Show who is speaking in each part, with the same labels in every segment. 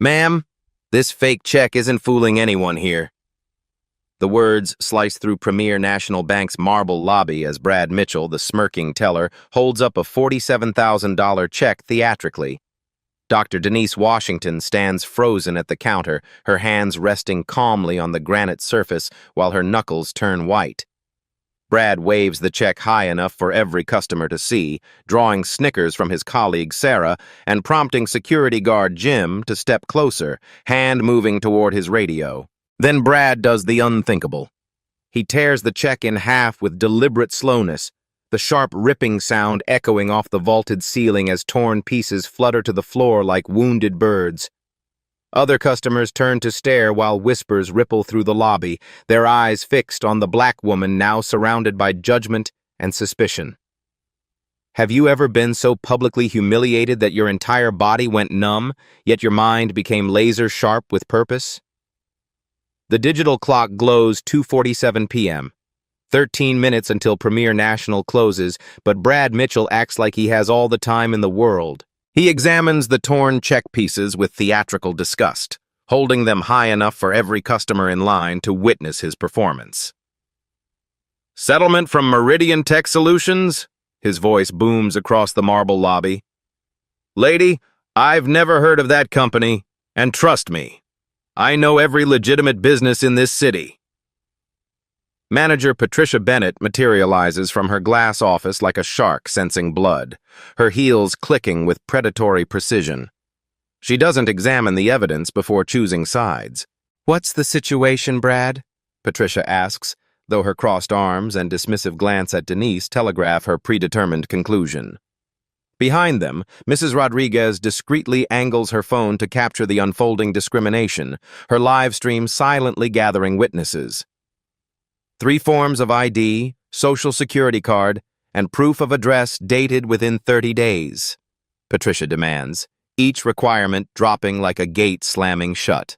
Speaker 1: Ma'am, this fake check isn't fooling anyone here. The words slice through Premier National Bank's marble lobby as Brad Mitchell, the smirking teller, holds up a $47,000 check theatrically. Dr. Denise Washington stands frozen at the counter, her hands resting calmly on the granite surface while her knuckles turn white. Brad waves the check high enough for every customer to see, drawing snickers from his colleague Sarah and prompting security guard Jim to step closer, hand moving toward his radio. Then Brad does the unthinkable. He tears the check in half with deliberate slowness, the sharp ripping sound echoing off the vaulted ceiling as torn pieces flutter to the floor like wounded birds. Other customers turn to stare while whispers ripple through the lobby, their eyes fixed on the black woman now surrounded by judgment and suspicion. Have you ever been so publicly humiliated that your entire body went numb, yet your mind became laser-sharp with purpose? The digital clock glows 2:47 p.m. 13 minutes until Premier National closes, but Brad Mitchell acts like he has all the time in the world. He examines the torn check pieces with theatrical disgust, holding them high enough for every customer in line to witness his performance. "Settlement from Meridian Tech Solutions?" His voice booms across the marble lobby. "Lady, I've never heard of that company, and trust me, I know every legitimate business in this city." Manager Patricia Bennett materializes from her glass office like a shark sensing blood, her heels clicking with predatory precision. She doesn't examine the evidence before choosing sides. "What's the situation, Brad?" Patricia asks, though her crossed arms and dismissive glance at Denise telegraph her predetermined conclusion. Behind them, Mrs. Rodriguez discreetly angles her phone to capture the unfolding discrimination, her live stream silently gathering witnesses. 3 forms of ID, social security card, and proof of address dated within 30 days, Patricia demands, each requirement dropping like a gate slamming shut.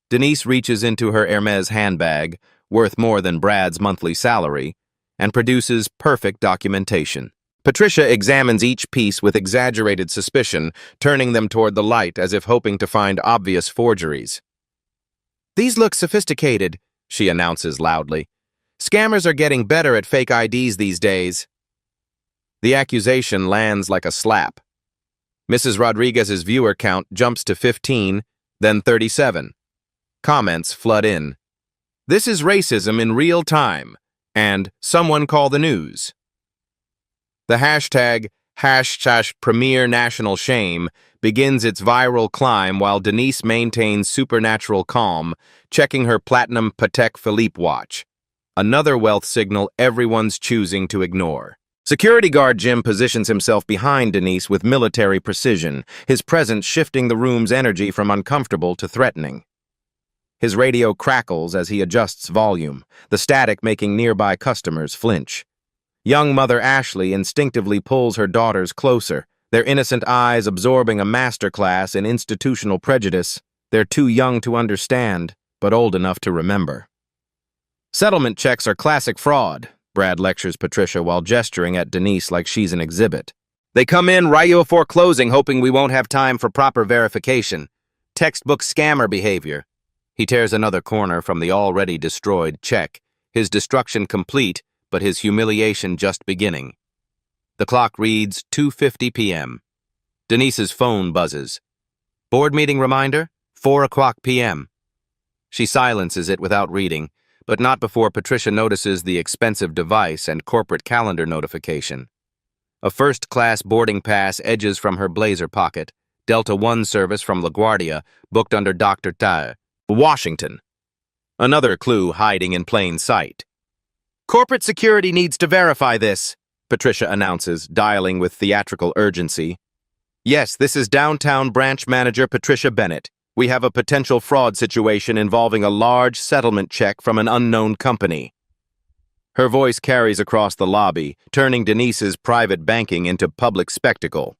Speaker 1: Denise reaches into her Hermes handbag, worth more than Brad's monthly salary, and produces perfect documentation. Patricia examines each piece with exaggerated suspicion, turning them toward the light as if hoping to find obvious forgeries. "These look sophisticated," she announces loudly. "Scammers are getting better at fake IDs these days." The accusation lands like a slap. Mrs. Rodriguez's viewer count jumps to 15, then 37. Comments flood in. "This is racism in real time," and "Someone call the news." The hashtag Premier National Shame begins its viral climb while Denise maintains supernatural calm, checking her platinum Patek Philippe watch. Another wealth signal everyone's choosing to ignore. Security guard Jim positions himself behind Denise with military precision, his presence shifting the room's energy from uncomfortable to threatening. His radio crackles as he adjusts volume, the static making nearby customers flinch. Young Mother Ashley instinctively pulls her daughters closer, their innocent eyes absorbing a masterclass in institutional prejudice. They're too young to understand, but old enough to remember. "Settlement checks are classic fraud," Brad lectures Patricia while gesturing at Denise like she's an exhibit. "They come in right before closing hoping we won't have time for proper verification. Textbook scammer behavior." He tears another corner from the already destroyed check, his destruction complete, but his humiliation just beginning. The clock reads 2:50 p.m. Denise's phone buzzes. "Board meeting reminder, 4 o'clock p.m. She silences it without reading, but not before Patricia notices the expensive device and corporate calendar notification. A first-class boarding pass edges from her blazer pocket, Delta One service from LaGuardia, booked under Dr. Washington. Another clue hiding in plain sight. "Corporate security needs to verify this," Patricia announces, dialing with theatrical urgency. "Yes, this is downtown branch manager Patricia Bennett. We have a potential fraud situation involving a large settlement check from an unknown company." Her voice carries across the lobby, turning Denise's private banking into public spectacle.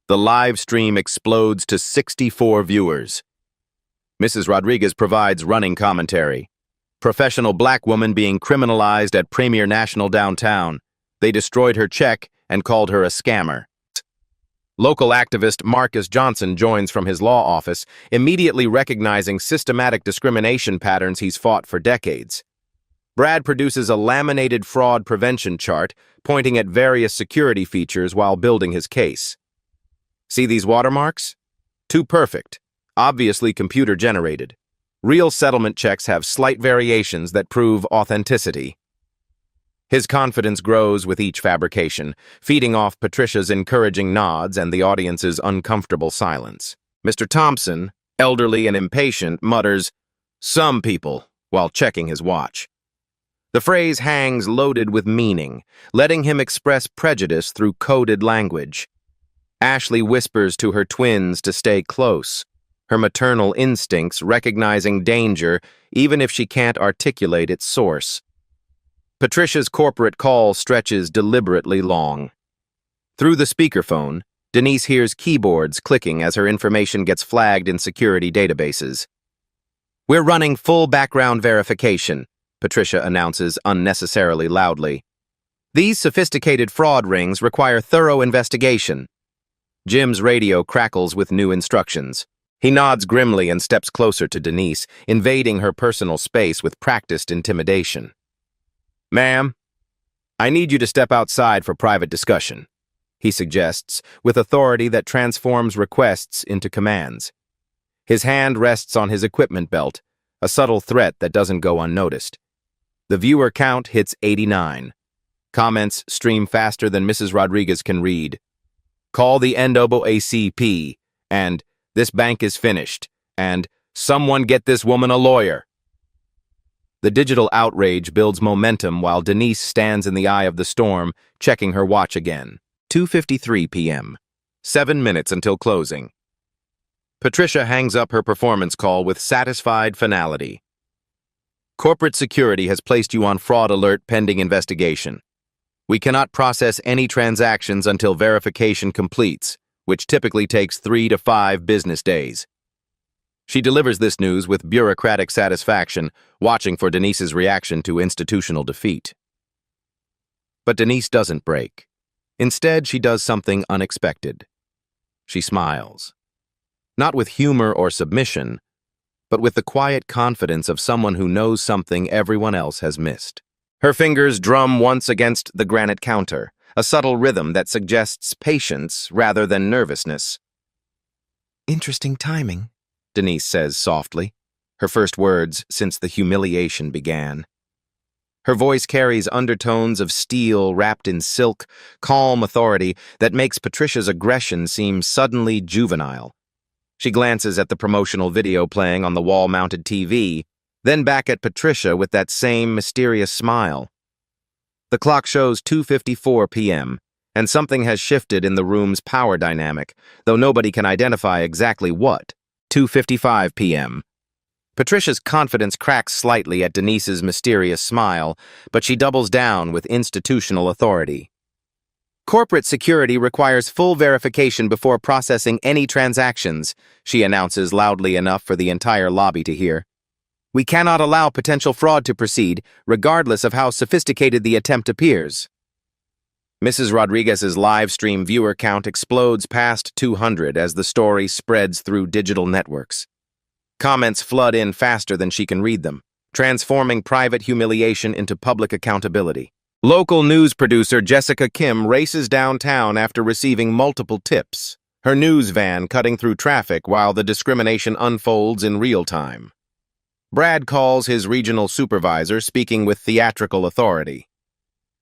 Speaker 1: The live stream explodes to 64 viewers. Mrs. Rodriguez provides running commentary. "Professional black woman being criminalized at Premier National downtown. They destroyed her check and called her a scammer." Local activist Marcus Johnson joins from his law office, immediately recognizing systematic discrimination patterns he's fought for decades. Brad produces a laminated fraud prevention chart, pointing at various security features while building his case. See these watermarks? Too perfect, obviously computer-generated. Real settlement checks have slight variations that prove authenticity. His confidence grows with each fabrication, feeding off Patricia's encouraging nods and the audience's uncomfortable silence. Mr. Thompson, elderly and impatient, mutters, "Some people," while checking his watch. The phrase hangs loaded with meaning, letting him express prejudice through coded language. Ashley whispers to her twins to stay close, her maternal instincts recognizing danger even if she can't articulate its source. Patricia's corporate call stretches deliberately long. Through the speakerphone, Denise hears keyboards clicking as her information gets flagged in security databases. "We're running full background verification," Patricia announces unnecessarily loudly. "These sophisticated fraud rings require thorough investigation." Jim's radio crackles with new instructions. He nods grimly and steps closer to Denise, invading her personal space with practiced intimidation. "Ma'am, I need you to step outside for private discussion," he suggests, with authority that transforms requests into commands. His hand rests on his equipment belt, a subtle threat that doesn't go unnoticed. The viewer count hits 89. Comments stream faster than Mrs. Rodriguez can read. "Call the NAACP," and "This bank is finished," and "Someone get this woman a lawyer." The digital outrage builds momentum while Denise stands in the eye of the storm, checking her watch again. 2:53 p.m. 7 minutes until closing. Patricia hangs up her performance call with satisfied finality. "Corporate security has placed you on fraud alert pending investigation. We cannot process any transactions until verification completes, which typically takes 3 to 5 business days." She delivers this news with bureaucratic satisfaction, watching for Denise's reaction to institutional defeat. But Denise doesn't break. Instead, she does something unexpected. She smiles. Not with humor or submission, but with the quiet confidence of someone who knows something everyone else has missed. Her fingers drum once against the granite counter, a subtle rhythm that suggests patience rather than nervousness. "Interesting timing," Denise says softly, her first words since the humiliation began. Her voice carries undertones of steel wrapped in silk, calm authority that makes Patricia's aggression seem suddenly juvenile. She glances at the promotional video playing on the wall-mounted TV, then back at Patricia with that same mysterious smile. The clock shows 2:54 p.m., and something has shifted in the room's power dynamic, though nobody can identify exactly what. 2:55 p.m. Patricia's confidence cracks slightly at Denise's mysterious smile, but she doubles down with institutional authority. "Corporate security requires full verification before processing any transactions," she announces loudly enough for the entire lobby to hear. "We cannot allow potential fraud to proceed, regardless of how sophisticated the attempt appears." Mrs. Rodriguez's live stream viewer count explodes past 200 as the story spreads through digital networks. Comments flood in faster than she can read them, transforming private humiliation into public accountability. Local news producer Jessica Kim races downtown after receiving multiple tips, her news van cutting through traffic while the discrimination unfolds in real time. Brad calls his regional supervisor, speaking with theatrical authority.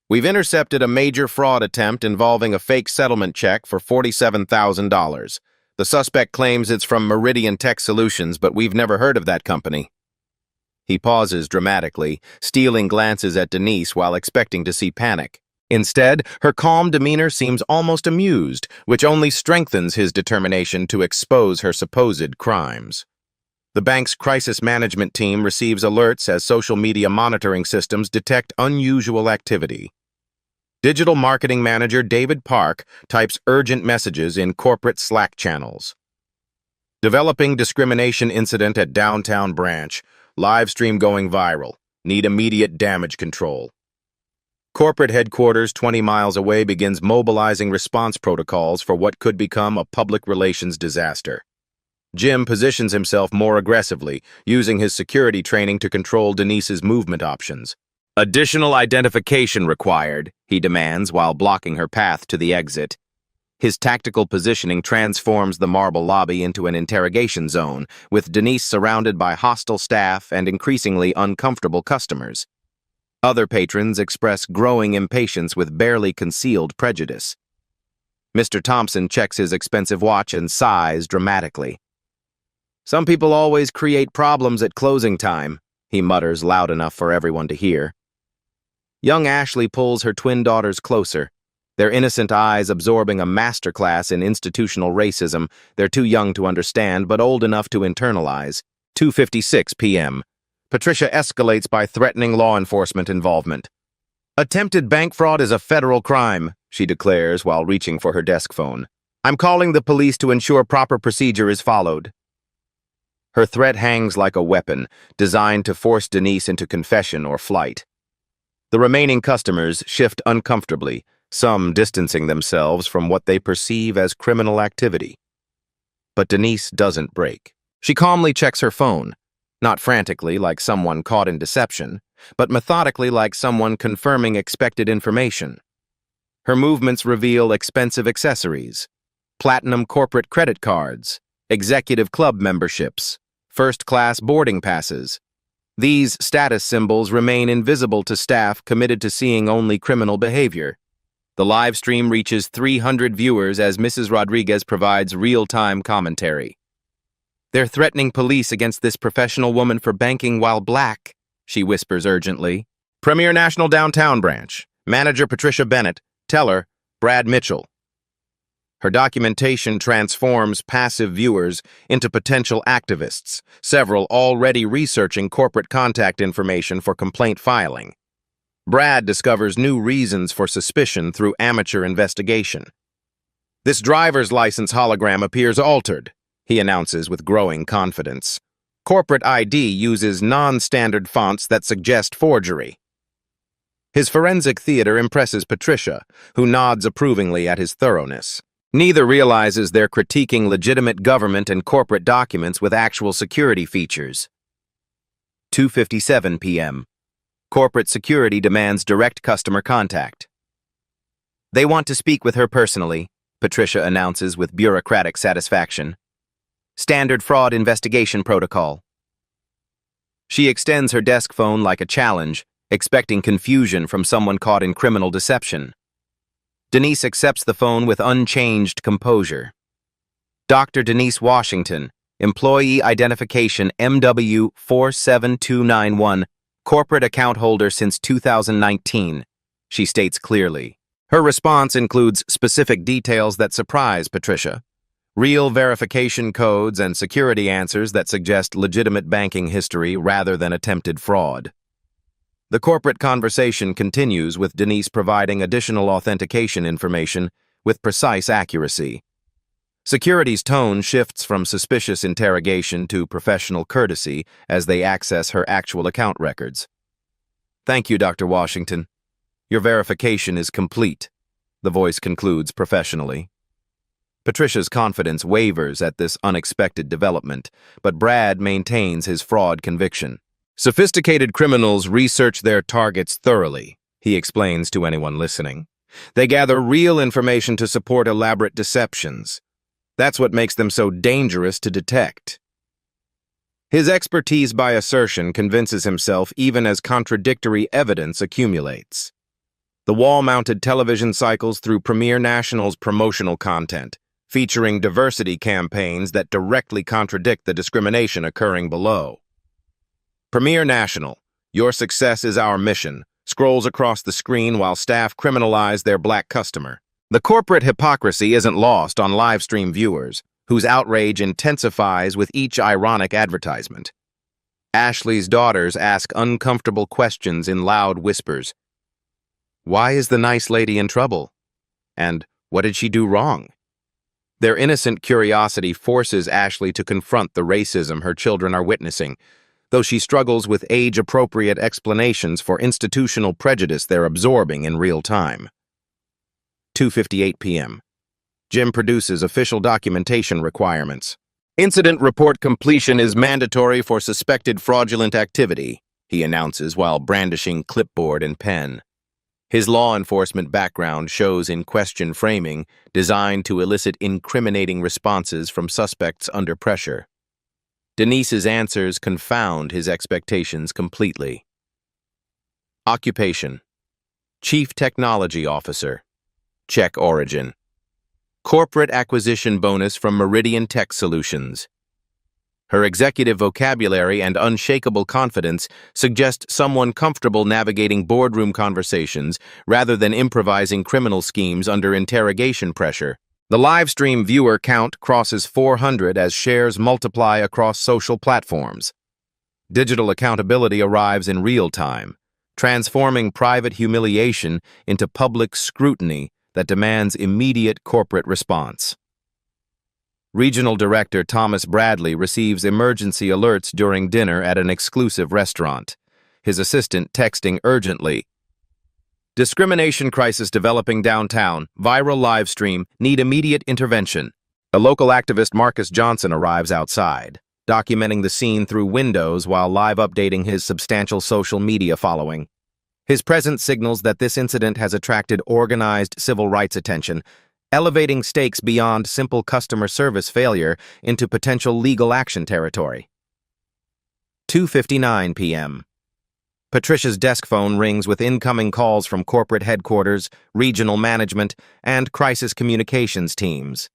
Speaker 1: "We've intercepted a major fraud attempt involving a fake settlement check for $47,000. The suspect claims it's from Meridian Tech Solutions, but we've never heard of that company." He pauses dramatically, stealing glances at Denise while expecting to see panic. Instead, her calm demeanor seems almost amused, which only strengthens his determination to expose her supposed crimes. The bank's crisis management team receives alerts as social media monitoring systems detect unusual activity. Digital marketing manager David Park types urgent messages in corporate Slack channels. "Developing discrimination incident at downtown branch. Live stream going viral. Need immediate damage control." Corporate headquarters 20 miles away begins mobilizing response protocols for what could become a public relations disaster. Jim positions himself more aggressively, using his security training to control Denise's movement options. Additional identification required, he demands while blocking her path to the exit. His tactical positioning transforms the marble lobby into an interrogation zone, with Denise surrounded by hostile staff and increasingly uncomfortable customers. Other patrons express growing impatience with barely concealed prejudice. Mr. Thompson checks his expensive watch and sighs dramatically. "Some people always create problems at closing time," he mutters loud enough for everyone to hear. Young Ashley pulls her twin daughters closer, their innocent eyes absorbing a masterclass in institutional racism they're too young to understand but old enough to internalize. 2:56 p.m. Patricia escalates by threatening law enforcement involvement. "Attempted bank fraud is a federal crime," she declares while reaching for her desk phone. "I'm calling the police to ensure proper procedure is followed." Her threat hangs like a weapon, designed to force Denise into confession or flight. The remaining customers shift uncomfortably, some distancing themselves from what they perceive as criminal activity. But Denise doesn't break. She calmly checks her phone, not frantically like someone caught in deception, but methodically like someone confirming expected information. Her movements reveal expensive accessories, platinum corporate credit cards, executive club memberships, first-class boarding passes. These status symbols remain invisible to staff committed to seeing only criminal behavior. The live stream reaches 300 viewers as Mrs. Rodriguez provides real-time commentary. "They're threatening police against this professional woman for banking while black," she whispers urgently. "Premier National Downtown Branch, Manager Patricia Bennett, Teller, Brad Mitchell." Her documentation transforms passive viewers into potential activists, several already researching corporate contact information for complaint filing. Brad discovers new reasons for suspicion through amateur investigation. "This driver's license hologram appears altered," he announces with growing confidence. "Corporate ID uses non-standard fonts that suggest forgery." His forensic theater impresses Patricia, who nods approvingly at his thoroughness. Neither realizes they're critiquing legitimate government and corporate documents with actual security features. 2:57 p.m. Corporate security demands direct customer contact. "They want to speak with her personally," Patricia announces with bureaucratic satisfaction. "Standard fraud investigation protocol." She extends her desk phone like a challenge, expecting confusion from someone caught in criminal deception. Denise accepts the phone with unchanged composure. "Dr. Denise Washington, Employee Identification MW 47291, Corporate Account Holder since 2019, she states clearly. Her response includes specific details that surprise Patricia. Real verification codes and security answers that suggest legitimate banking history rather than attempted fraud. The corporate conversation continues with Denise providing additional authentication information with precise accuracy. Security's tone shifts from suspicious interrogation to professional courtesy as they access her actual account records. "Thank you, Dr. Washington. Your verification is complete," the voice concludes professionally. Patricia's confidence wavers at this unexpected development, but Brad maintains his fraud conviction. "Sophisticated criminals research their targets thoroughly," he explains to anyone listening. "They gather real information to support elaborate deceptions. That's what makes them so dangerous to detect." His expertise by assertion convinces himself even as contradictory evidence accumulates. The wall-mounted television cycles through Premier National's promotional content, featuring diversity campaigns that directly contradict the discrimination occurring below. Premier National, your success is our mission, scrolls across the screen while staff criminalize their black customer. The corporate hypocrisy isn't lost on livestream viewers, whose outrage intensifies with each ironic advertisement. Ashley's daughters ask uncomfortable questions in loud whispers. Why is the nice lady in trouble? And what did she do wrong? Their innocent curiosity forces Ashley to confront the racism her children are witnessing, though she struggles with age-appropriate explanations for institutional prejudice they're absorbing in real time. 2:58 p.m. Jim produces official documentation requirements. Incident report completion is mandatory for suspected fraudulent activity, he announces while brandishing clipboard and pen. His law enforcement background shows in question framing, designed to elicit incriminating responses from suspects under pressure. Denise's answers confound his expectations completely. Occupation: Chief Technology Officer. Czech origin. Corporate acquisition bonus from Meridian Tech Solutions. Her executive vocabulary and unshakable confidence suggest someone comfortable navigating boardroom conversations rather than improvising criminal schemes under interrogation pressure. The livestream viewer count crosses 400 as shares multiply across social platforms. Digital accountability arrives in real time, transforming private humiliation into public scrutiny that demands immediate corporate response. Regional Director Thomas Bradley receives emergency alerts during dinner at an exclusive restaurant, his assistant texting urgently. Discrimination crisis developing downtown, viral live stream, need immediate intervention. A local activist, Marcus Johnson, arrives outside, documenting the scene through windows while live updating his substantial social media following. His presence signals that this incident has attracted organized civil rights attention, elevating stakes beyond simple customer service failure into potential legal action territory. 2:59 p.m. Patricia's desk phone rings with incoming calls from corporate headquarters, regional management, and crisis communications teams.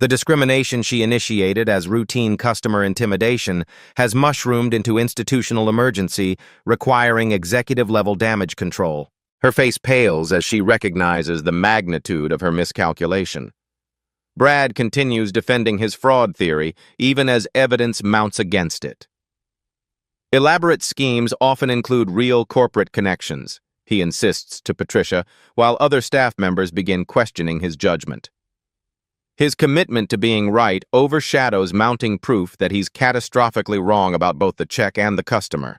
Speaker 1: The discrimination she initiated as routine customer intimidation has mushroomed into institutional emergency, requiring executive-level damage control. Her face pales as she recognizes the magnitude of her miscalculation. Brad continues defending his fraud theory, even as evidence mounts against it. Elaborate schemes often include real corporate connections, he insists to Patricia, while other staff members begin questioning his judgment. His commitment to being right overshadows mounting proof that he's catastrophically wrong about both the check and the customer.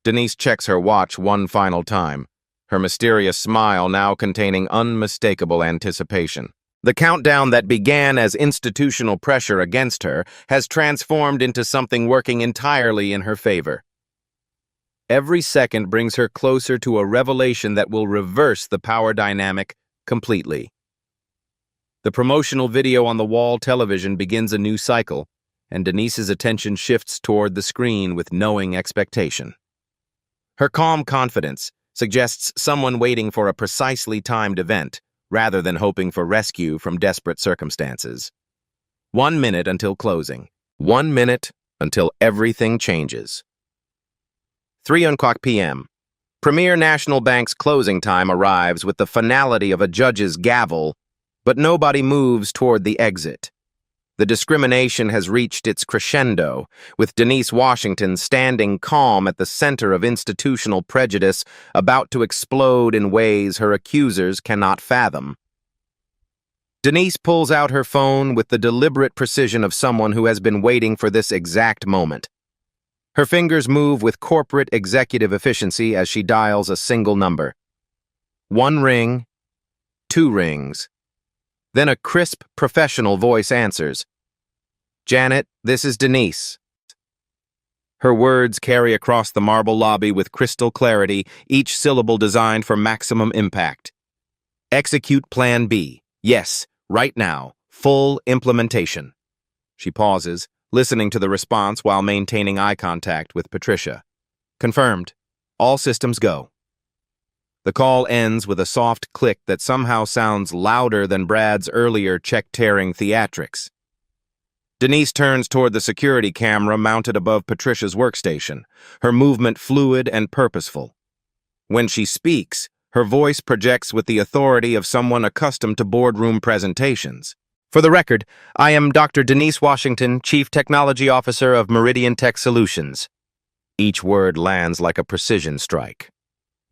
Speaker 1: Denise checks her watch one final time, her mysterious smile now containing unmistakable anticipation. The countdown that began as institutional pressure against her has transformed into something working entirely in her favor. Every second brings her closer to a revelation that will reverse the power dynamic completely. The promotional video on the wall television begins a new cycle, and Denise's attention shifts toward the screen with knowing expectation. Her calm confidence suggests someone waiting for a precisely timed event, rather than hoping for rescue from desperate circumstances. 1 minute until closing. 1 minute until everything changes. 3:00 p.m. Premier National Bank's closing time arrives with the finality of a judge's gavel, but nobody moves toward the exit. The discrimination has reached its crescendo, with Denise Washington standing calm at the center of institutional prejudice, about to explode in ways her accusers cannot fathom. Denise pulls out her phone with the deliberate precision of someone who has been waiting for this exact moment. Her fingers move with corporate executive efficiency as she dials a single number. 1 ring, 2 rings. Then a crisp, professional voice answers. "Janet, this is Denise." Her words carry across the marble lobby with crystal clarity, each syllable designed for maximum impact. "Execute Plan B. Yes, right now. Full implementation." She pauses, listening to the response while maintaining eye contact with Patricia. "Confirmed. All systems go." The call ends with a soft click that somehow sounds louder than Brad's earlier check-tearing theatrics. Denise turns toward the security camera mounted above Patricia's workstation, her movement fluid and purposeful. When she speaks, her voice projects with the authority of someone accustomed to boardroom presentations. "For the record, I am Dr. Denise Washington, Chief Technology Officer of Meridian Tech Solutions." Each word lands like a precision strike.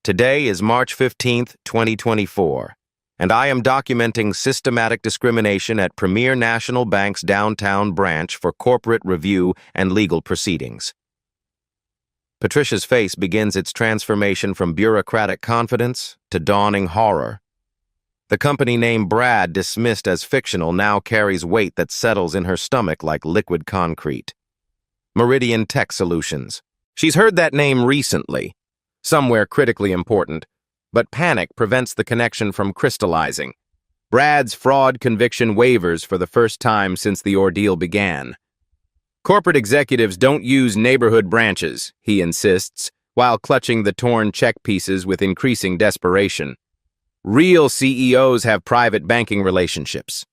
Speaker 1: "Today is March 15th, 2024, and I am documenting systematic discrimination at Premier National Bank's downtown branch for corporate review and legal proceedings." Patricia's face begins its transformation from bureaucratic confidence to dawning horror. The company name Brad, dismissed as fictional, now carries weight that settles in her stomach like liquid concrete. Meridian Tech Solutions. She's heard that name recently, somewhere critically important, but panic prevents the connection from crystallizing. Brad's fraud conviction wavers for the first time since the ordeal began. Corporate executives don't use neighborhood branches, he insists, while clutching the torn check pieces with increasing desperation. Real CEOs have private banking relationships.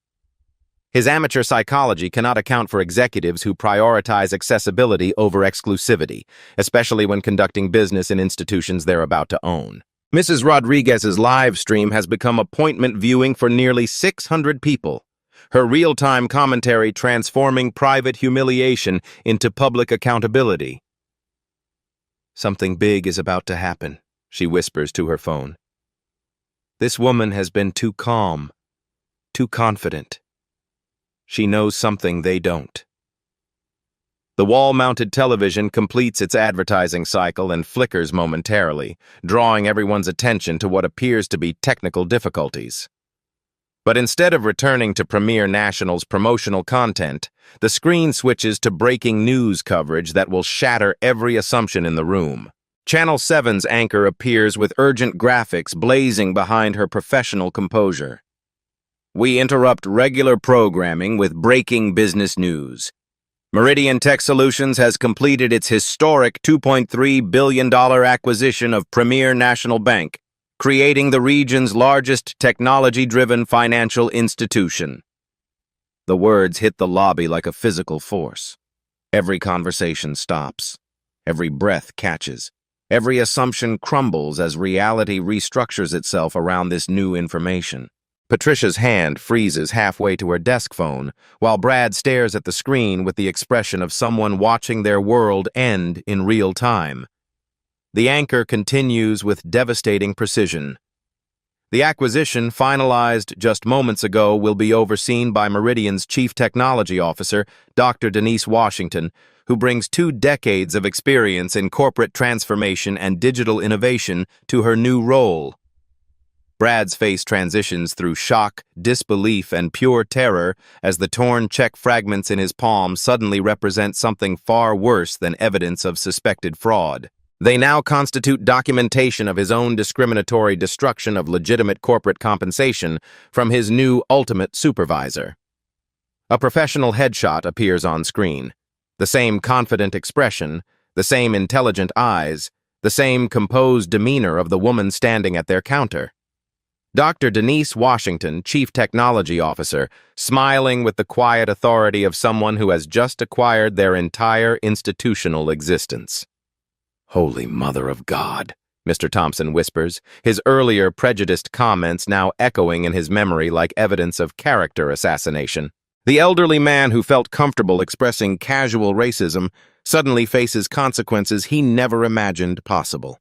Speaker 1: His amateur psychology cannot account for executives who prioritize accessibility over exclusivity, especially when conducting business in institutions they're about to own. Mrs. Rodriguez's live stream has become appointment viewing for nearly 600 people. Her real-time commentary transforming private humiliation into public accountability. Something big is about to happen, she whispers to her phone. This woman has been too calm, too confident. She knows something they don't. The wall-mounted television completes its advertising cycle and flickers momentarily, drawing everyone's attention to what appears to be technical difficulties. But instead of returning to Premier National's promotional content, the screen switches to breaking news coverage that will shatter every assumption in the room. Channel 7's anchor appears with urgent graphics blazing behind her professional composure. We interrupt regular programming with breaking business news. Meridian Tech Solutions has completed its historic $2.3 billion acquisition of Premier National Bank, creating the region's largest technology-driven financial institution. The words hit the lobby like a physical force. Every conversation stops. Every breath catches. Every assumption crumbles as reality restructures itself around this new information. Patricia's hand freezes halfway to her desk phone, while Brad stares at the screen with the expression of someone watching their world end in real time. The anchor continues with devastating precision. The acquisition, finalized just moments ago, will be overseen by Meridian's Chief Technology Officer, Dr. Denise Washington, who brings 2 decades of experience in corporate transformation and digital innovation to her new role. Brad's face transitions through shock, disbelief, and pure terror as the torn check fragments in his palm suddenly represent something far worse than evidence of suspected fraud. They now constitute documentation of his own discriminatory destruction of legitimate corporate compensation from his new ultimate supervisor. A professional headshot appears on screen. The same confident expression, the same intelligent eyes, the same composed demeanor of the woman standing at their counter. Dr. Denise Washington, Chief Technology Officer, smiling with the quiet authority of someone who has just acquired their entire institutional existence. Holy Mother of God, Mr. Thompson whispers, his earlier prejudiced comments now echoing in his memory like evidence of character assassination. The elderly man who felt comfortable expressing casual racism suddenly faces consequences he never imagined possible.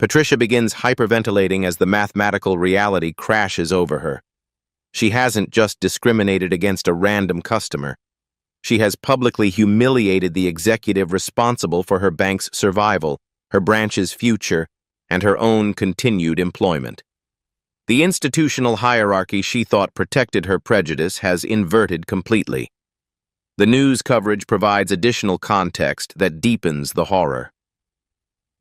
Speaker 1: Patricia begins hyperventilating as the mathematical reality crashes over her. She hasn't just discriminated against a random customer. She has publicly humiliated the executive responsible for her bank's survival, her branch's future, and her own continued employment. The institutional hierarchy she thought protected her prejudice has inverted completely. The news coverage provides additional context that deepens the horror.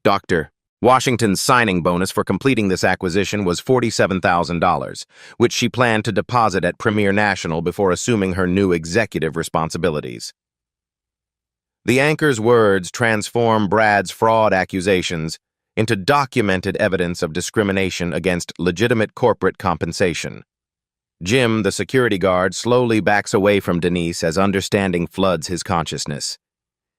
Speaker 1: Dr. Washington's signing bonus for completing this acquisition was $47,000, which she planned to deposit at Premier National before assuming her new executive responsibilities. The anchor's words transform Brad's fraud accusations into documented evidence of discrimination against legitimate corporate compensation. Jim, the security guard, slowly backs away from Denise as understanding floods his consciousness.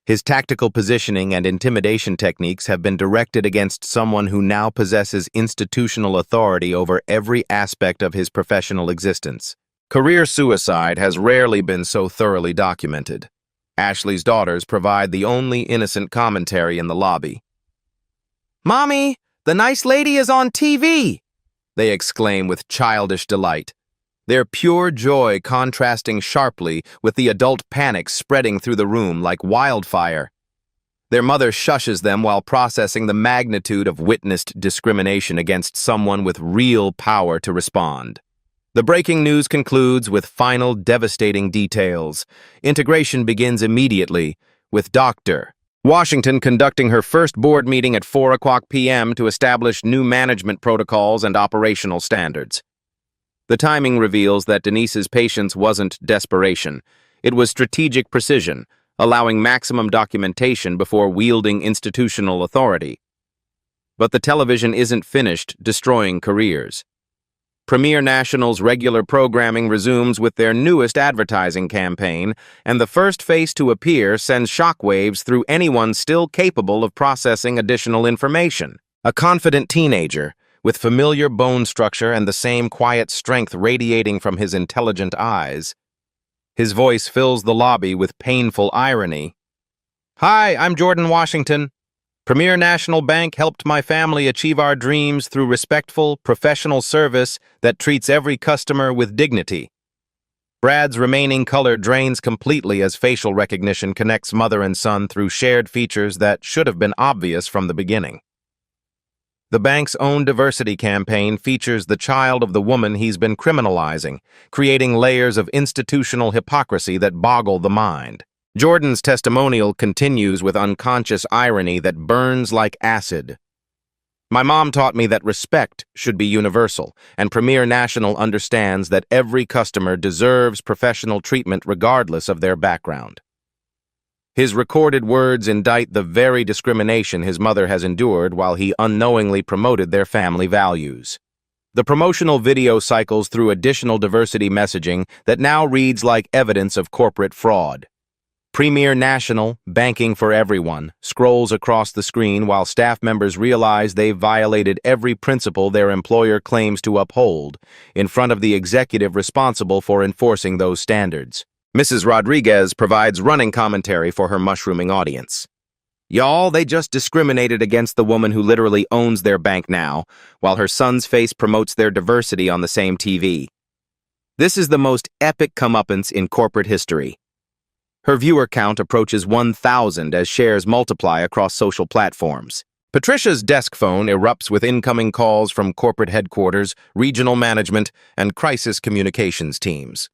Speaker 1: His tactical positioning and intimidation techniques have been directed against someone who now possesses institutional authority over every aspect of his professional existence. Career suicide has rarely been so thoroughly documented. Ashley's daughters provide the only innocent commentary in the lobby. "Mommy, the nice lady is on TV!" they exclaim with childish delight, their pure joy contrasting sharply with the adult panic spreading through the room like wildfire. Their mother shushes them while processing the magnitude of witnessed discrimination against someone with real power to respond. The breaking news concludes with final devastating details. Integration begins immediately, with Dr. Washington conducting her first board meeting at 4 p.m. to establish new management protocols and operational standards. The timing reveals that Denise's patience wasn't desperation. It was strategic precision, allowing maximum documentation before wielding institutional authority. But the television isn't finished destroying careers. Premier National's regular programming resumes with their newest advertising campaign, and the first face to appear sends shockwaves through anyone still capable of processing additional information. A confident teenager, with familiar bone structure and the same quiet strength radiating from his intelligent eyes. His voice fills the lobby with painful irony. "Hi, I'm Jordan Washington. Premier National Bank helped my family achieve our dreams through respectful, professional service that treats every customer with dignity." Brad's remaining color drains completely as facial recognition connects mother and son through shared features that should have been obvious from the beginning. The bank's own diversity campaign features the child of the woman he's been criminalizing, creating layers of institutional hypocrisy that boggle the mind. Jordan's testimonial continues with unconscious irony that burns like acid. "My mom taught me that respect should be universal, and Premier National understands that every customer deserves professional treatment regardless of their background." His recorded words indict the very discrimination his mother has endured while he unknowingly promoted their family values. The promotional video cycles through additional diversity messaging that now reads like evidence of corporate fraud. Premier National, banking for everyone, scrolls across the screen while staff members realize they've violated every principle their employer claims to uphold, in front of the executive responsible for enforcing those standards. Mrs. Rodriguez provides running commentary for her mushrooming audience. "Y'all, they just discriminated against the woman who literally owns their bank now, while her son's face promotes their diversity on the same TV. This is the most epic comeuppance in corporate history." Her viewer count approaches 1,000 as shares multiply across social platforms. Patricia's desk phone erupts with incoming calls from corporate headquarters, regional management, and crisis communications teams.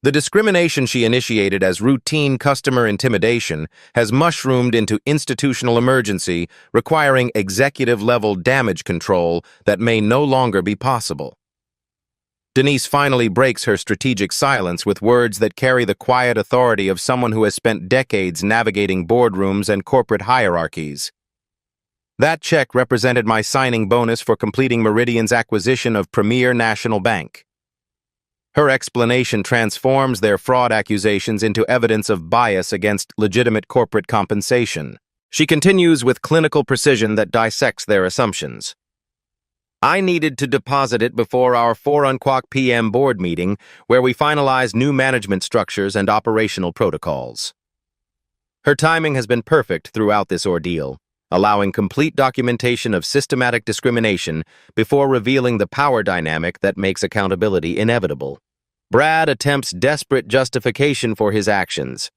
Speaker 1: The discrimination she initiated as routine customer intimidation has mushroomed into institutional emergency, requiring executive-level damage control that may no longer be possible. Denise finally breaks her strategic silence with words that carry the quiet authority of someone who has spent decades navigating boardrooms and corporate hierarchies. "That check represented my signing bonus for completing Meridian's acquisition of Premier National Bank." Her explanation transforms their fraud accusations into evidence of bias against legitimate corporate compensation. She continues with clinical precision that dissects their assumptions. "I needed to deposit it before our 4 p.m. board meeting, where we finalized new management structures and operational protocols." Her timing has been perfect throughout this ordeal, allowing complete documentation of systematic discrimination before revealing the power dynamic that makes accountability inevitable. Brad attempts desperate justification for his actions.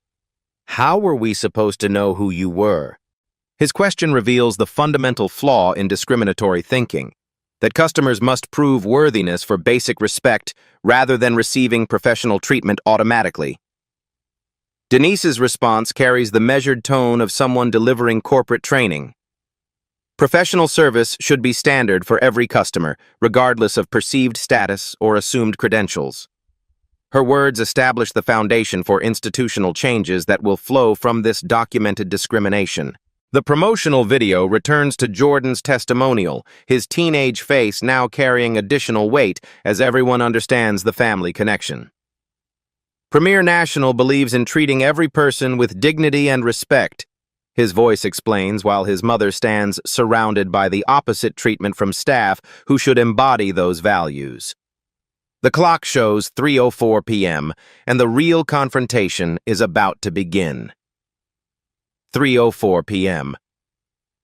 Speaker 1: "How were we supposed to know who you were?" His question reveals the fundamental flaw in discriminatory thinking, that customers must prove worthiness for basic respect rather than receiving professional treatment automatically. Denise's response carries the measured tone of someone delivering corporate training. Professional service should be standard for every customer, regardless of perceived status or assumed credentials. Her words establish the foundation for institutional changes that will flow from this documented discrimination. The promotional video returns to Jordan's testimonial, his teenage face now carrying additional weight as everyone understands the family connection. Premier National believes in treating every person with dignity and respect, his voice explains while his mother stands surrounded by the opposite treatment from staff who should embody those values. The clock shows 3:04 p.m., and the real confrontation is about to begin. 3:04 p.m.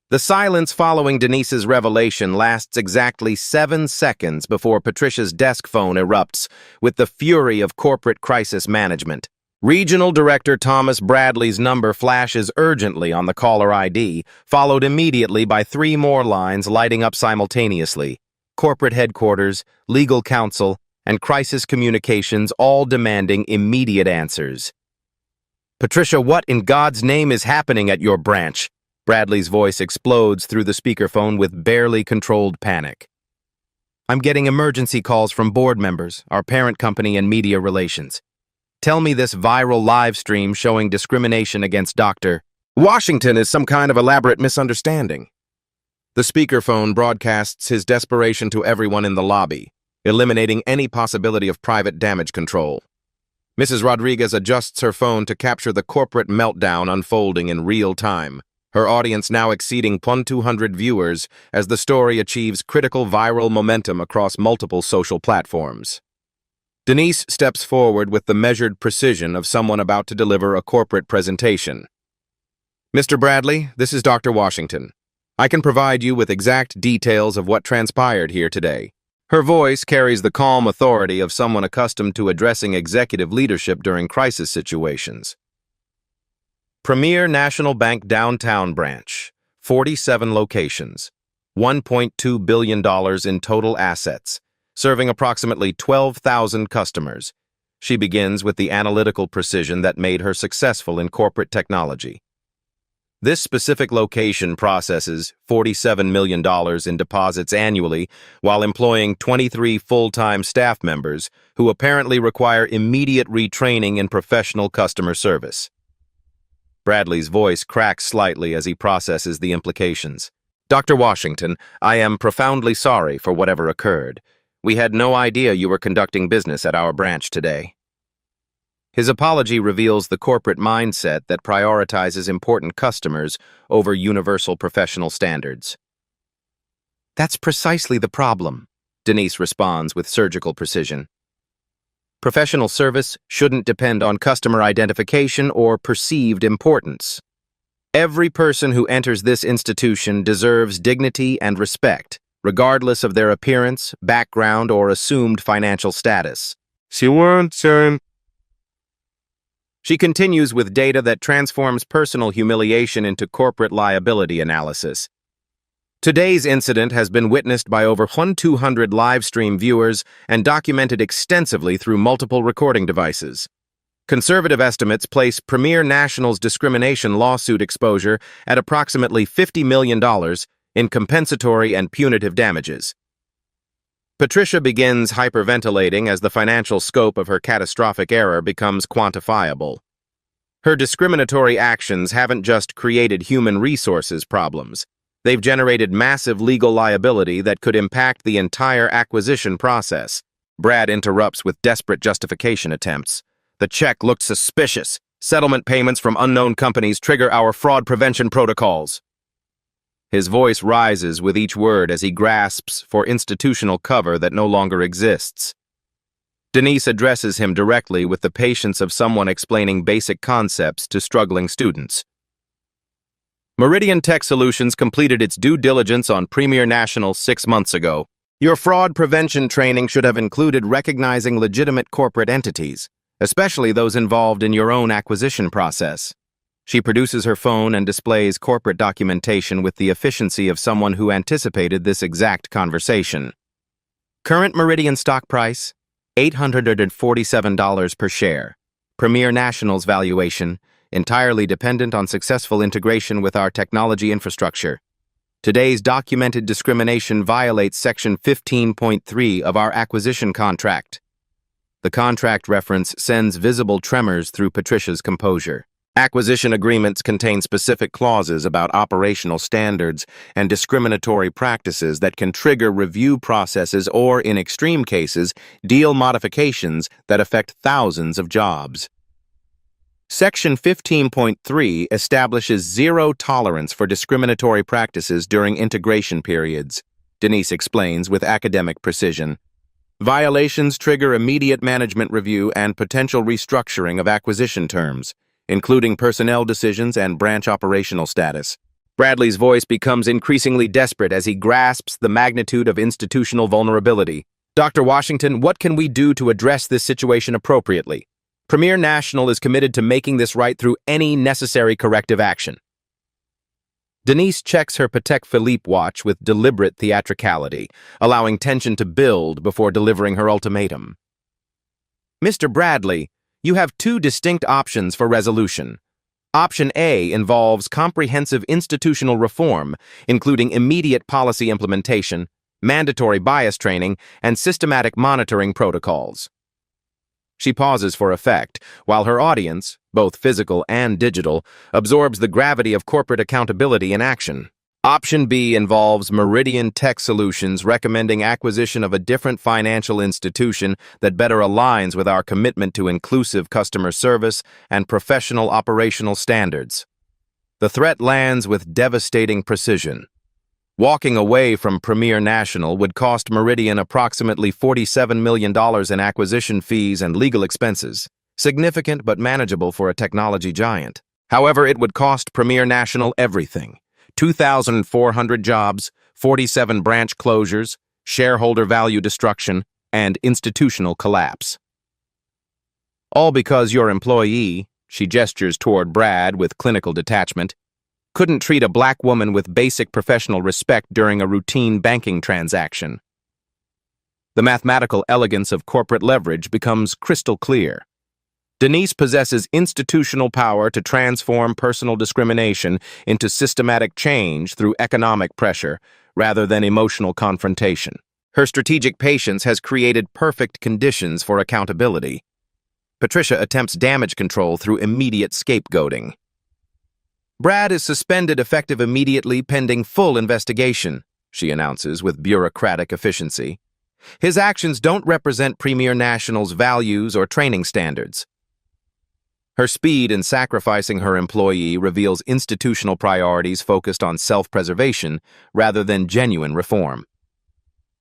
Speaker 1: The silence following Denise's revelation lasts exactly 7 seconds before Patricia's desk phone erupts with the fury of corporate crisis management. Regional Director Thomas Bradley's number flashes urgently on the caller ID, followed immediately by 3 more lines lighting up simultaneously. Corporate headquarters, legal counsel, and crisis communications all demanding immediate answers. "Patricia, what in God's name is happening at your branch?" Bradley's voice explodes through the speakerphone with barely controlled panic. "I'm getting emergency calls from board members, our parent company, and media relations. Tell me this viral live stream showing discrimination against Dr. Washington is some kind of elaborate misunderstanding." The speakerphone broadcasts his desperation to everyone in the lobby, eliminating any possibility of private damage control. Mrs. Rodriguez adjusts her phone to capture the corporate meltdown unfolding in real time, her audience now exceeding 200 viewers as the story achieves critical viral momentum across multiple social platforms. Denise steps forward with the measured precision of someone about to deliver a corporate presentation. "Mr. Bradley, this is Dr. Washington. I can provide you with exact details of what transpired here today." Her voice carries the calm authority of someone accustomed to addressing executive leadership during crisis situations. Premier National Bank Downtown Branch, 47 locations, $1.2 billion in total assets, serving approximately 12,000 customers. She begins with the analytical precision that made her successful in corporate technology. This specific location processes $47 million in deposits annually while employing 23 full-time staff members who apparently require immediate retraining in professional customer service. Bradley's voice cracks slightly as he processes the implications. "Dr. Washington, I am profoundly sorry for whatever occurred. We had no idea you were conducting business at our branch today." His apology reveals the corporate mindset that prioritizes important customers over universal professional standards. "That's precisely the problem," Denise responds with surgical precision. "Professional service shouldn't depend on customer identification or perceived importance. Every person who enters this institution deserves dignity and respect, regardless of their appearance, background, or assumed financial status." She continues with data that transforms personal humiliation into corporate liability analysis. Today's incident has been witnessed by over 200 live stream viewers and documented extensively through multiple recording devices. Conservative estimates place Premier National's discrimination lawsuit exposure at approximately $50 million in compensatory and punitive damages. Patricia begins hyperventilating as the financial scope of her catastrophic error becomes quantifiable. Her discriminatory actions haven't just created human resources problems. They've generated massive legal liability that could impact the entire acquisition process. Brad interrupts with desperate justification attempts. "The check looked suspicious. Settlement payments from unknown companies trigger our fraud prevention protocols." His voice rises with each word as he grasps for institutional cover that no longer exists. Denise addresses him directly with the patience of someone explaining basic concepts to struggling students. "Meridian Tech Solutions completed its due diligence on Premier National 6 months ago. Your fraud prevention training should have included recognizing legitimate corporate entities, especially those involved in your own acquisition process." She produces her phone and displays corporate documentation with the efficiency of someone who anticipated this exact conversation. "Current Meridian stock price, $847 per share. Premier National's valuation, entirely dependent on successful integration with our technology infrastructure. Today's documented discrimination violates Section 15.3 of our acquisition contract." The contract reference sends visible tremors through Patricia's composure. Acquisition agreements contain specific clauses about operational standards and discriminatory practices that can trigger review processes or, in extreme cases, deal modifications that affect thousands of jobs. Section 15.3 establishes zero tolerance for discriminatory practices during integration periods, Denise explains with academic precision. Violations trigger immediate management review and potential restructuring of acquisition terms, including personnel decisions and branch operational status. Bradley's voice becomes increasingly desperate as he grasps the magnitude of institutional vulnerability. "Dr. Washington, what can we do to address this situation appropriately?" Premier National is committed to making this right through any necessary corrective action. Denise checks her Patek Philippe watch with deliberate theatricality, allowing tension to build before delivering her ultimatum. Mr. Bradley, you have two distinct options for resolution. Option A involves comprehensive institutional reform, including immediate policy implementation, mandatory bias training, and systematic monitoring protocols. She pauses for effect, while her audience, both physical and digital, absorbs the gravity of corporate accountability in action. Option B involves Meridian Tech Solutions recommending acquisition of a different financial institution that better aligns with our commitment to inclusive customer service and professional operational standards. The threat lands with devastating precision. Walking away from Premier National would cost Meridian approximately $47 million in acquisition fees and legal expenses, significant but manageable for a technology giant. However, it would cost Premier National everything: 2,400 jobs, 47 branch closures, shareholder value destruction, and institutional collapse. All because your employee, she gestures toward Brad with clinical detachment, couldn't treat a black woman with basic professional respect during a routine banking transaction. The mathematical elegance of corporate leverage becomes crystal clear. Denise possesses institutional power to transform personal discrimination into systematic change through economic pressure rather than emotional confrontation. Her strategic patience has created perfect conditions for accountability. Patricia attempts damage control through immediate scapegoating. Brad is suspended effective immediately pending full investigation, she announces with bureaucratic efficiency. His actions don't represent Premier National's values or training standards. Her speed in sacrificing her employee reveals institutional priorities focused on self-preservation rather than genuine reform.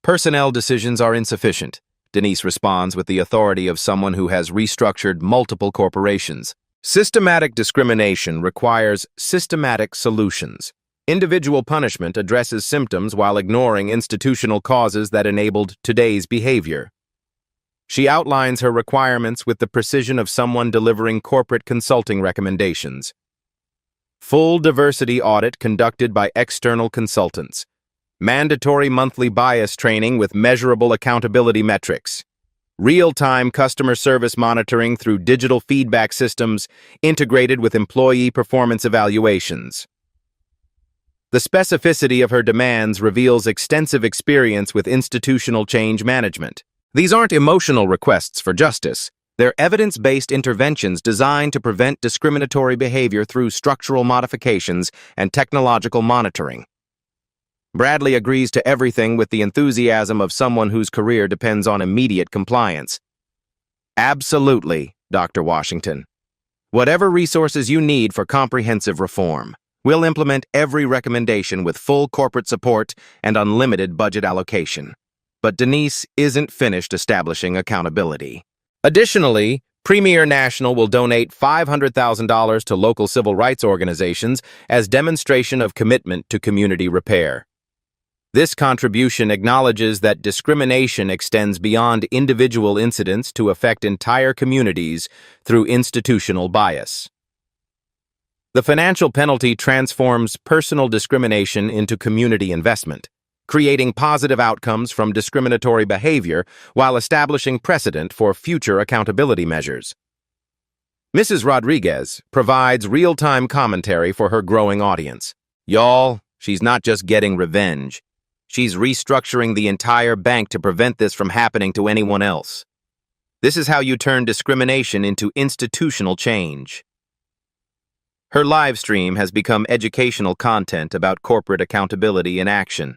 Speaker 1: Personnel decisions are insufficient, Denise responds with the authority of someone who has restructured multiple corporations. Systematic discrimination requires systematic solutions. Individual punishment addresses symptoms while ignoring institutional causes that enabled today's behavior. She outlines her requirements with the precision of someone delivering corporate consulting recommendations. Full diversity audit conducted by external consultants. Mandatory monthly bias training with measurable accountability metrics. Real-time customer service monitoring through digital feedback systems integrated with employee performance evaluations. The specificity of her demands reveals extensive experience with institutional change management. These aren't emotional requests for justice. They're evidence-based interventions designed to prevent discriminatory behavior through structural modifications and technological monitoring. Bradley agrees to everything with the enthusiasm of someone whose career depends on immediate compliance. Absolutely, Dr. Washington. Whatever resources you need for comprehensive reform, we'll implement every recommendation with full corporate support and unlimited budget allocation. But Denise isn't finished establishing accountability. Additionally, Premier National will donate $500,000 to local civil rights organizations as demonstration of commitment to community repair. This contribution acknowledges that discrimination extends beyond individual incidents to affect entire communities through institutional bias. The financial penalty transforms personal discrimination into community investment, creating positive outcomes from discriminatory behavior while establishing precedent for future accountability measures. Mrs. Rodriguez provides real-time commentary for her growing audience. Y'all, she's not just getting revenge. She's restructuring the entire bank to prevent this from happening to anyone else. This is how you turn discrimination into institutional change. Her live stream has become educational content about corporate accountability in action.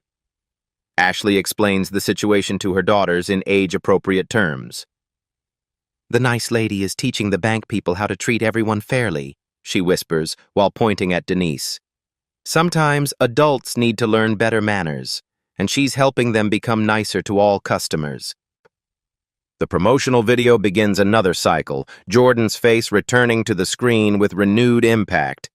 Speaker 1: Ashley explains the situation to her daughters in age-appropriate terms. The nice lady is teaching the bank people how to treat everyone fairly, she whispers while pointing at Denise. Sometimes adults need to learn better manners, and she's helping them become nicer to all customers. The promotional video begins another cycle, Jordan's face returning to the screen with renewed impact.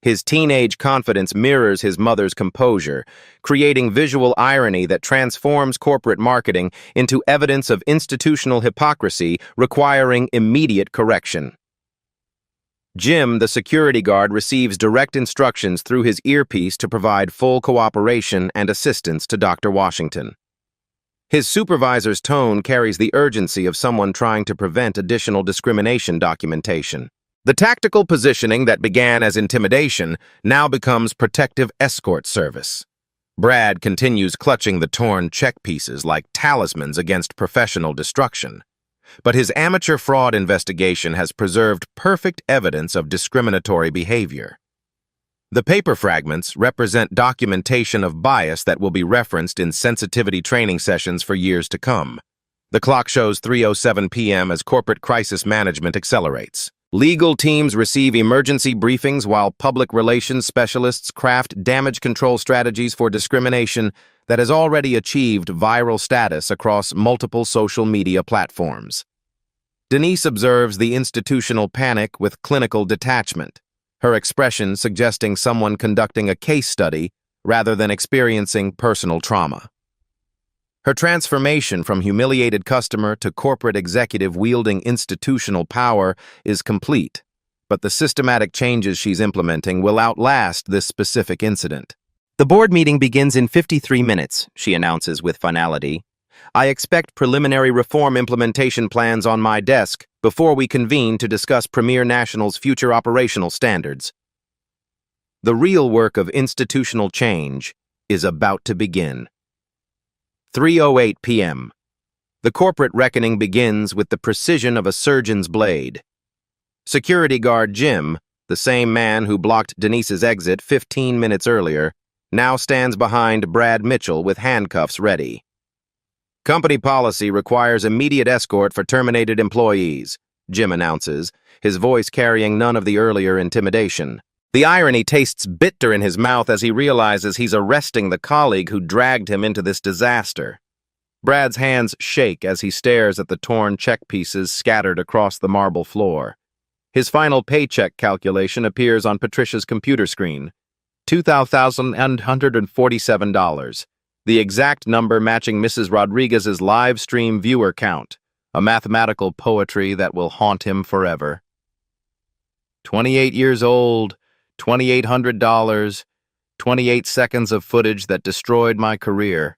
Speaker 1: His teenage confidence mirrors his mother's composure, creating visual irony that transforms corporate marketing into evidence of institutional hypocrisy requiring immediate correction. Jim, the security guard, receives direct instructions through his earpiece to provide full cooperation and assistance to Dr. Washington. His supervisor's tone carries the urgency of someone trying to prevent additional discrimination documentation. The tactical positioning that began as intimidation now becomes protective escort service. Brad continues clutching the torn check pieces like talismans against professional destruction. But his amateur fraud investigation has preserved perfect evidence of discriminatory behavior. The paper fragments represent documentation of bias that will be referenced in sensitivity training sessions for years to come. The clock shows 3:07 p.m. as corporate crisis management accelerates. Legal teams receive emergency briefings while public relations specialists craft damage control strategies for discrimination that has already achieved viral status across multiple social media platforms. Denise observes the institutional panic with clinical detachment, her expression suggesting someone conducting a case study rather than experiencing personal trauma. Her transformation from humiliated customer to corporate executive wielding institutional power is complete, but the systematic changes she's implementing will outlast this specific incident. The board meeting begins in 53 minutes, she announces with finality. I expect preliminary reform implementation plans on my desk before we convene to discuss Premier National's future operational standards. The real work of institutional change is about to begin. 3:08 p.m. The corporate reckoning begins with the precision of a surgeon's blade. Security guard Jim, the same man who blocked Denise's exit 15 minutes earlier, now stands behind Brad Mitchell with handcuffs ready. Company policy requires immediate escort for terminated employees, Jim announces, his voice carrying none of the earlier intimidation. The irony tastes bitter in his mouth as he realizes he's arresting the colleague who dragged him into this disaster. Brad's hands shake as he stares at the torn check pieces scattered across the marble floor. His final paycheck calculation appears on Patricia's computer screen. $2,147, the exact number matching Mrs. Rodriguez's live stream viewer count, a mathematical poetry that will haunt him forever. 28 years old, $2,800, 28 seconds of footage that destroyed my career,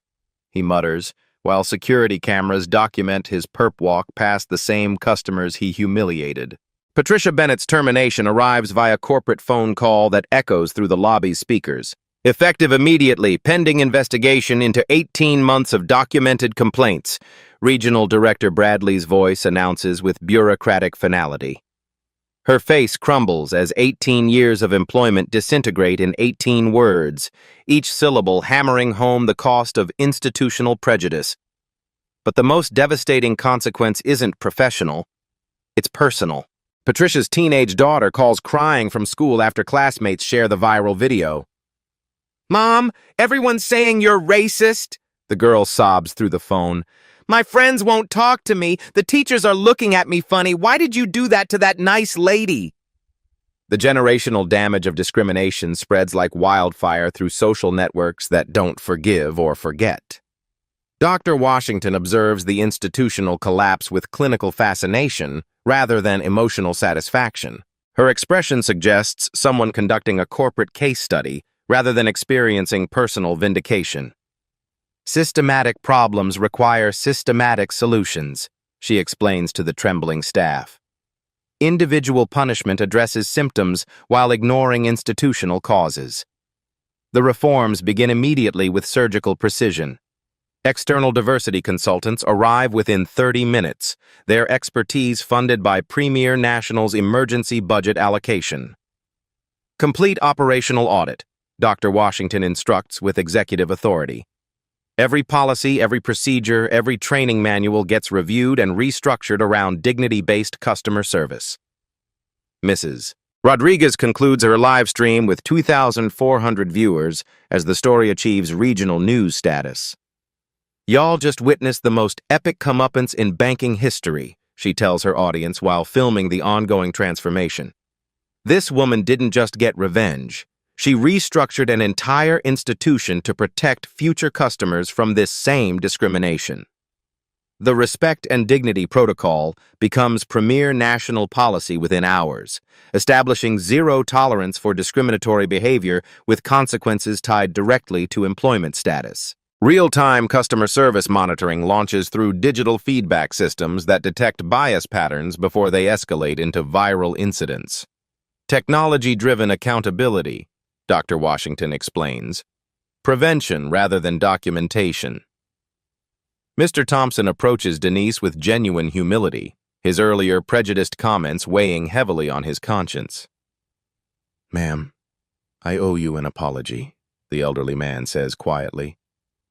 Speaker 1: he mutters, while security cameras document his perp walk past the same customers he humiliated. Patricia Bennett's termination arrives via corporate phone call that echoes through the lobby's speakers. Effective immediately, pending investigation into 18 months of documented complaints, Regional Director Bradley's voice announces with bureaucratic finality. Her face crumbles as 18 years of employment disintegrate in 18 words, each syllable hammering home the cost of institutional prejudice. But the most devastating consequence isn't professional, it's personal. Patricia's teenage daughter calls crying from school after classmates share the viral video. Mom, everyone's saying you're racist, the girl sobs through the phone. My friends won't talk to me. The teachers are looking at me funny. Why did you do that to that nice lady? The generational damage of discrimination spreads like wildfire through social networks that don't forgive or forget. Dr. Washington observes the institutional collapse with clinical fascination rather than emotional satisfaction. Her expression suggests someone conducting a corporate case study rather than experiencing personal vindication. Systematic problems require systematic solutions, she explains to the trembling staff. Individual punishment addresses symptoms while ignoring institutional causes. The reforms begin immediately with surgical precision. External diversity consultants arrive within 30 minutes, their expertise funded by Premier National's emergency budget allocation. Complete operational audit, Dr. Washington instructs with executive authority. Every policy, every procedure, every training manual gets reviewed and restructured around dignity-based customer service. Mrs. Rodriguez concludes her live stream with 2,400 viewers as the story achieves regional news status. Y'all just witnessed the most epic comeuppance in banking history, she tells her audience while filming the ongoing transformation. This woman didn't just get revenge. She restructured an entire institution to protect future customers from this same discrimination. The Respect and Dignity Protocol becomes premier national policy within hours, establishing zero tolerance for discriminatory behavior with consequences tied directly to employment status. Real-time customer service monitoring launches through digital feedback systems that detect bias patterns before they escalate into viral incidents. Technology-driven accountability, Dr. Washington explains. Prevention rather than documentation. Mr. Thompson approaches Denise with genuine humility, his earlier prejudiced comments weighing heavily on his conscience. "Ma'am, I owe you an apology," the elderly man says quietly.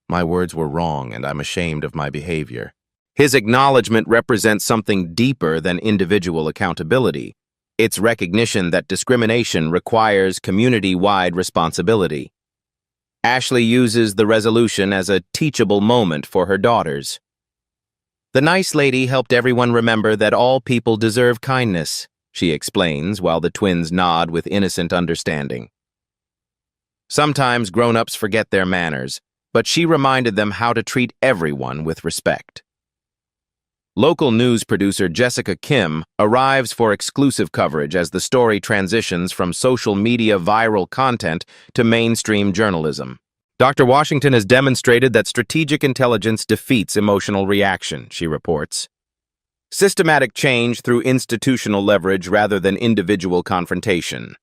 Speaker 1: "My words were wrong, and I'm ashamed of my behavior." His acknowledgement represents something deeper than individual accountability. It's recognition that discrimination requires community-wide responsibility. Ashley uses the resolution as a teachable moment for her daughters. "The nice lady helped everyone remember that all people deserve kindness," she explains, while the twins nod with innocent understanding. Sometimes grown-ups forget their manners, but she reminded them how to treat everyone with respect. Local news producer Jessica Kim arrives for exclusive coverage as the story transitions from social media viral content to mainstream journalism. "Dr. Washington has demonstrated that strategic intelligence defeats emotional reaction," she reports. "Systematic change through institutional leverage rather than individual confrontation."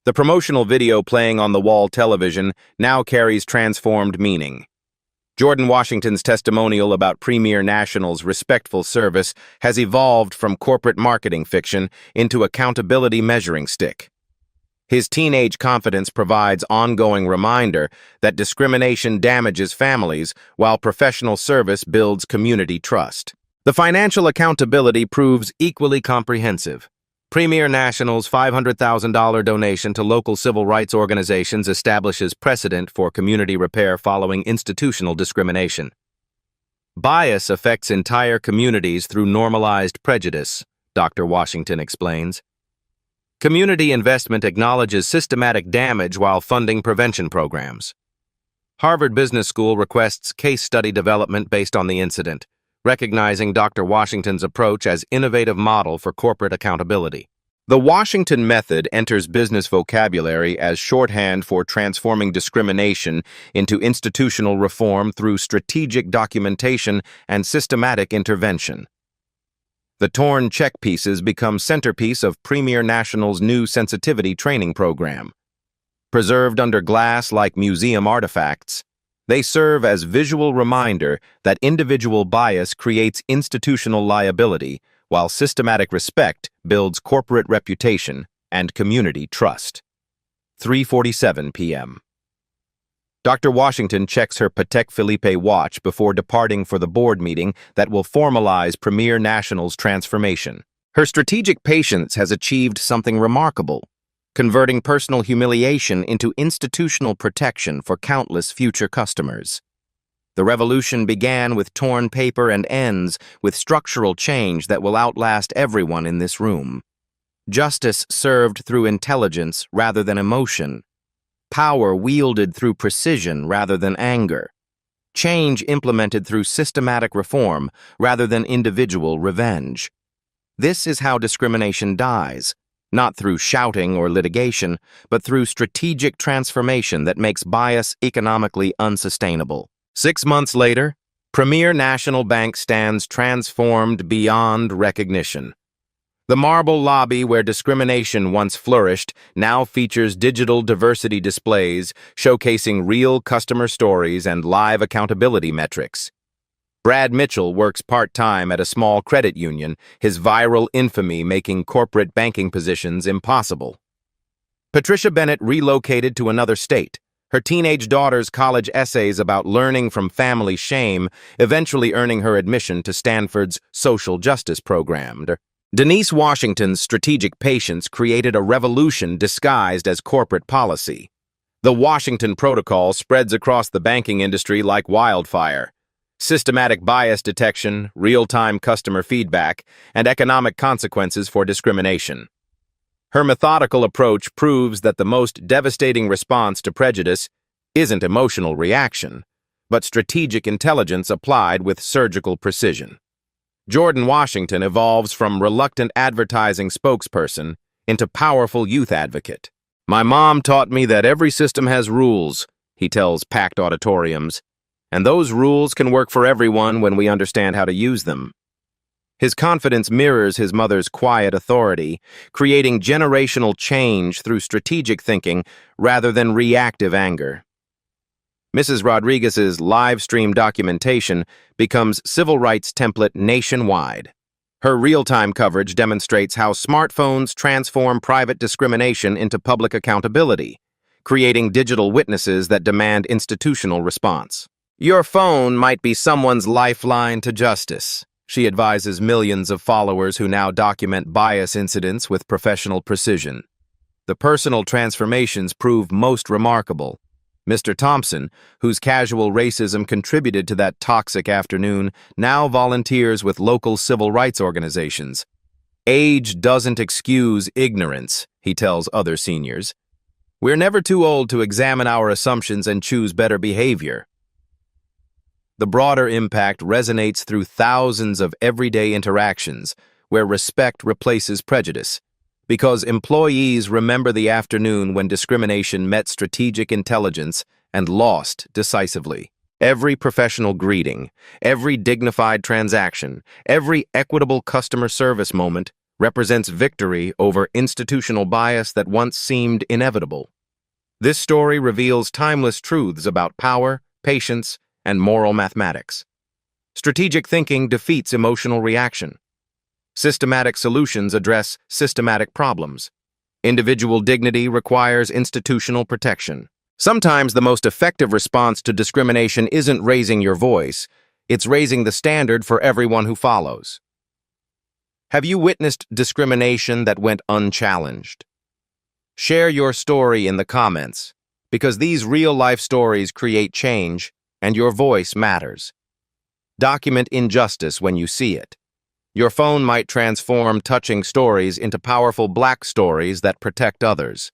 Speaker 1: The promotional video playing on the wall television now carries transformed meaning. Jordan Washington's testimonial about Premier National's respectful service has evolved from corporate marketing fiction into accountability measuring stick. His teenage confidence provides ongoing reminder that discrimination damages families while professional service builds community trust. The financial accountability proves equally comprehensive. Premier National's $500,000 donation to local civil rights organizations establishes precedent for community repair following institutional discrimination. Bias affects entire communities through normalized prejudice, Dr. Washington explains. Community investment acknowledges systematic damage while funding prevention programs. Harvard Business School requests case study development based on the incident, recognizing Dr. Washington's approach as innovative model for corporate accountability. The Washington method enters business vocabulary as shorthand for transforming discrimination into institutional reform through strategic documentation and systematic intervention. The torn check pieces become centerpiece of Premier National's new sensitivity training program. Preserved under glass like museum artifacts, they serve as visual reminder that individual bias creates institutional liability, while systematic respect builds corporate reputation and community trust. 3:47 p.m. Dr. Washington checks her Patek Philippe watch before departing for the board meeting that will formalize Premier National's transformation. Her strategic patience has achieved something remarkable, converting personal humiliation into institutional protection for countless future customers. The revolution began with torn paper and ends with structural change that will outlast everyone in this room. Justice served through intelligence rather than emotion. Power wielded through precision rather than anger. Change implemented through systematic reform rather than individual revenge. This is how discrimination dies, not through shouting or litigation, but through strategic transformation that makes bias economically unsustainable. 6 months later, Premier National Bank stands transformed beyond recognition. The marble lobby where discrimination once flourished now features digital diversity displays showcasing real customer stories and live accountability metrics. Brad Mitchell works part-time at a small credit union, his viral infamy making corporate banking positions impossible. Patricia Bennett relocated to another state, her teenage daughter's college essays about learning from family shame eventually earning her admission to Stanford's social justice program. Denise Washington's strategic patience created a revolution disguised as corporate policy. The Washington Protocol spreads across the banking industry like wildfire. Systematic bias detection, real-time customer feedback, and economic consequences for discrimination. Her methodical approach proves that the most devastating response to prejudice isn't emotional reaction, but strategic intelligence applied with surgical precision. Jordan Washington evolves from reluctant advertising spokesperson into powerful youth advocate. "My mom taught me that every system has rules," he tells packed auditoriums, "and those rules can work for everyone when we understand how to use them." His confidence mirrors his mother's quiet authority, creating generational change through strategic thinking rather than reactive anger. Mrs. Rodriguez's live-stream documentation becomes civil rights template nationwide. Her real-time coverage demonstrates how smartphones transform private discrimination into public accountability, creating digital witnesses that demand institutional response. "Your phone might be someone's lifeline to justice," she advises millions of followers who now document bias incidents with professional precision. The personal transformations prove most remarkable. Mr. Thompson, whose casual racism contributed to that toxic afternoon, now volunteers with local civil rights organizations. "Age doesn't excuse ignorance," he tells other seniors. "We're never too old to examine our assumptions and choose better behavior." The broader impact resonates through thousands of everyday interactions where respect replaces prejudice, because employees remember the afternoon when discrimination met strategic intelligence and lost decisively. Every professional greeting, every dignified transaction, every equitable customer service moment represents victory over institutional bias that once seemed inevitable. This story reveals timeless truths about power, patience, and moral mathematics. Strategic thinking defeats emotional reaction. Systematic solutions address systematic problems. Individual dignity requires institutional protection. Sometimes the most effective response to discrimination isn't raising your voice, it's raising the standard for everyone who follows. Have you witnessed discrimination that went unchallenged? Share your story in the comments, because these real-life stories create change, and your voice matters. Document injustice when you see it. Your phone might transform touching stories into powerful black stories that protect others.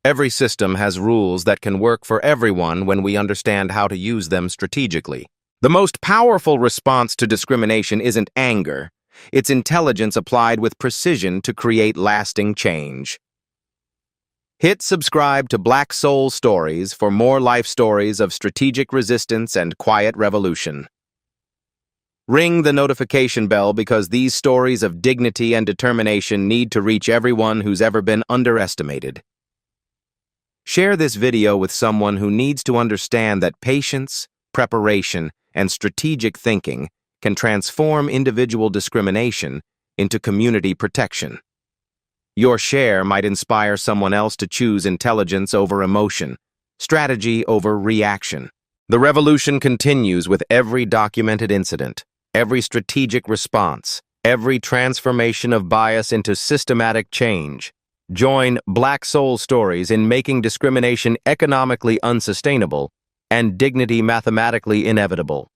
Speaker 1: Every system has rules that can work for everyone when we understand how to use them strategically. The most powerful response to discrimination isn't anger, it's intelligence applied with precision to create lasting change. Hit subscribe to Black Soul Stories for more life stories of strategic resistance and quiet revolution. Ring the notification bell because these stories of dignity and determination need to reach everyone who's ever been underestimated. Share this video with someone who needs to understand that patience, preparation, and strategic thinking can transform individual discrimination into community protection. Your share might inspire someone else to choose intelligence over emotion, strategy over reaction. The revolution continues with every documented incident, every strategic response, every transformation of bias into systematic change. Join Black Soul Stories in making discrimination economically unsustainable and dignity mathematically inevitable.